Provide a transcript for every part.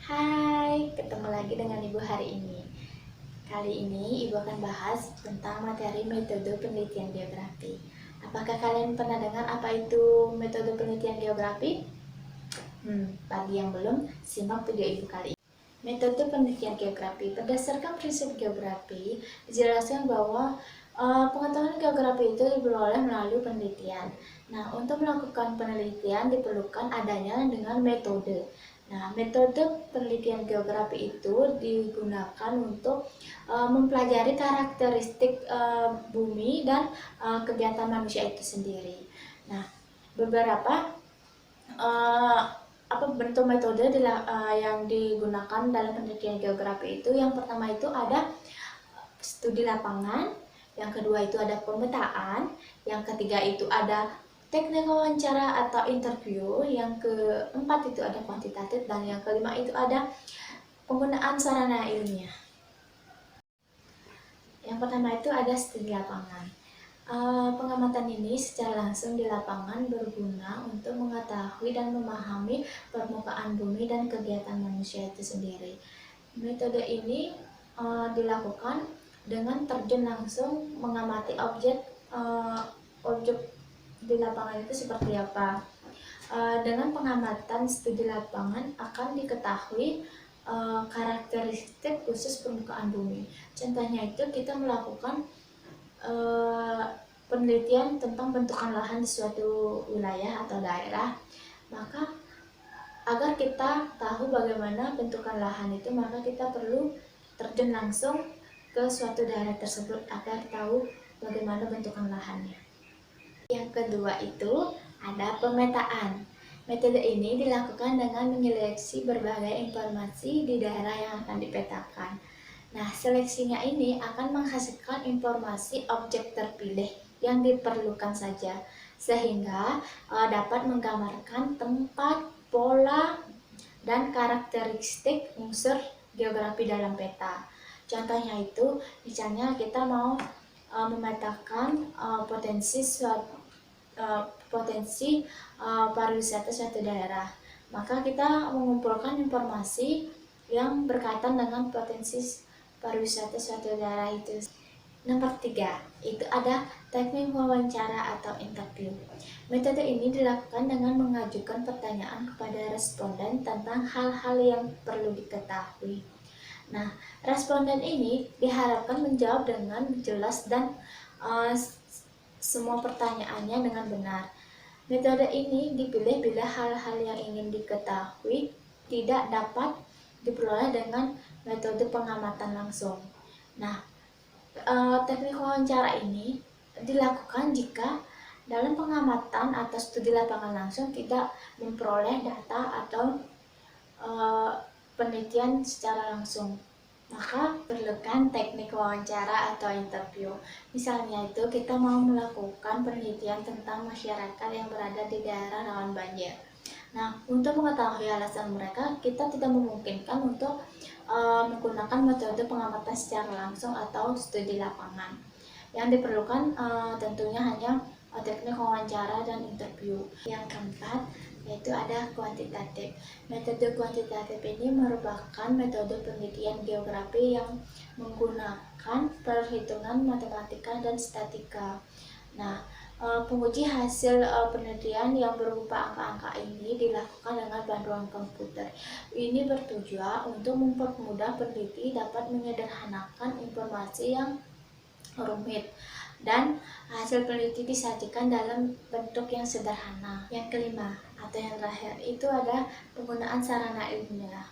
Hai, ketemu lagi dengan Ibu hari ini. Kali ini Ibu akan bahas tentang materi metode penelitian geografi. Apakah kalian pernah dengar apa itu metode penelitian geografi? Bagi yang belum, simak video Ibu kali ini. Metode penelitian geografi. Berdasarkan prinsip geografi, dijelaskan bahwa pengetahuan geografi itu diperoleh melalui penelitian. Nah, untuk melakukan penelitian diperlukan adanya dengan metode. Nah, metode penelitian geografi itu digunakan untuk mempelajari karakteristik bumi dan kegiatan manusia itu sendiri. Nah, beberapa bentuk metode yang digunakan dalam penelitian geografi itu, yang pertama itu ada studi lapangan, yang kedua itu ada pemetaan, yang ketiga itu ada teknik wawancara atau interview, yang keempat itu ada kuantitatif, dan yang kelima itu ada penggunaan sarana ilmiah. Yang pertama itu ada studi lapangan. Pengamatan ini secara langsung di lapangan berguna untuk mengetahui dan memahami permukaan bumi dan kegiatan manusia itu sendiri. Metode ini dilakukan dengan terjun langsung mengamati objek di lapangan itu seperti apa. Dengan pengamatan studi lapangan akan diketahui karakteristik khusus permukaan bumi. Contohnya itu kita melakukan penelitian tentang bentukan lahan di suatu wilayah atau daerah, maka agar kita tahu bagaimana bentukan lahan itu, maka kita perlu terjun langsung ke suatu daerah tersebut agar tahu bagaimana bentukan lahannya. Yang kedua itu ada pemetaan. Metode ini dilakukan dengan menyeleksi berbagai informasi di daerah yang akan dipetakan. Nah, seleksinya ini akan menghasilkan informasi objek terpilih yang diperlukan saja, sehingga dapat menggambarkan tempat, pola, dan karakteristik unsur geografi dalam peta. Contohnya itu, misalnya kita mau memetakan potensi pariwisata suatu daerah, maka kita mengumpulkan informasi yang berkaitan dengan potensi pariwisata suatu daerah itu. Nomor 3, itu ada teknik wawancara atau interview. Metode ini dilakukan dengan mengajukan pertanyaan kepada responden tentang hal-hal yang perlu diketahui. Nah, responden ini diharapkan menjawab dengan jelas dan semua pertanyaannya dengan benar. Metode ini dipilih bila hal-hal yang ingin diketahui tidak dapat diperoleh dengan metode pengamatan langsung. Nah, teknik wawancara ini dilakukan jika dalam pengamatan atau studi lapangan langsung tidak memperoleh data atau penelitian secara langsung, maka perlukan teknik wawancara atau interview. Misalnya itu kita mau melakukan penelitian tentang masyarakat yang berada di daerah rawan banjir. Nah, untuk mengetahui alasan mereka, kita tidak memungkinkan untuk menggunakan metode pengamatan secara langsung atau studi lapangan. Yang diperlukan tentunya hanya teknik wawancara dan interview. Yang keempat, yaitu ada kuantitatif. Metode kuantitatif ini merupakan metode penelitian geografi yang menggunakan perhitungan matematika dan statistika. Nah, penguji hasil penelitian yang berupa angka-angka ini dilakukan dengan bantuan komputer. Ini bertujuan untuk mempermudah peneliti dapat menyederhanakan informasi yang rumit, dan hasil peneliti disajikan dalam bentuk yang sederhana. Yang kelima atau yang terakhir itu ada penggunaan sarana ilmiah.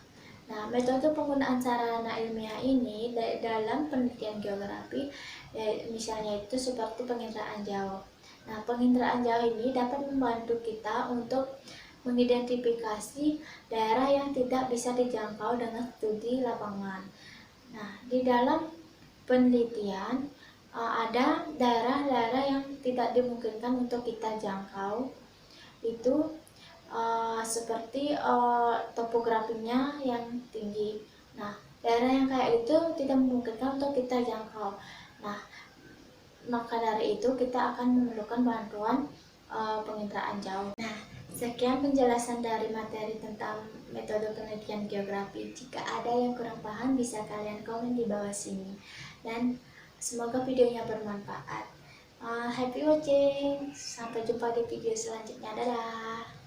Nah, metode penggunaan sarana ilmiah ini dalam penelitian geografi, misalnya itu seperti penginderaan jauh. Nah, penginderaan jauh ini dapat membantu kita untuk mengidentifikasi daerah yang tidak bisa dijangkau dengan studi lapangan. Nah, di dalam penelitian ada daerah-daerah yang tidak dimungkinkan untuk kita jangkau, itu seperti topografinya yang tinggi. Nah, daerah yang kayak itu tidak memungkinkan untuk kita jangkau. Nah, maka dari itu kita akan memerlukan bantuan penginderaan jauh. Nah, Sekian penjelasan dari materi tentang metode penelitian geografi. Jika ada yang kurang paham, bisa kalian komen di bawah sini. Dan semoga videonya bermanfaat. Happy watching. Sampai jumpa di video selanjutnya. Dadah.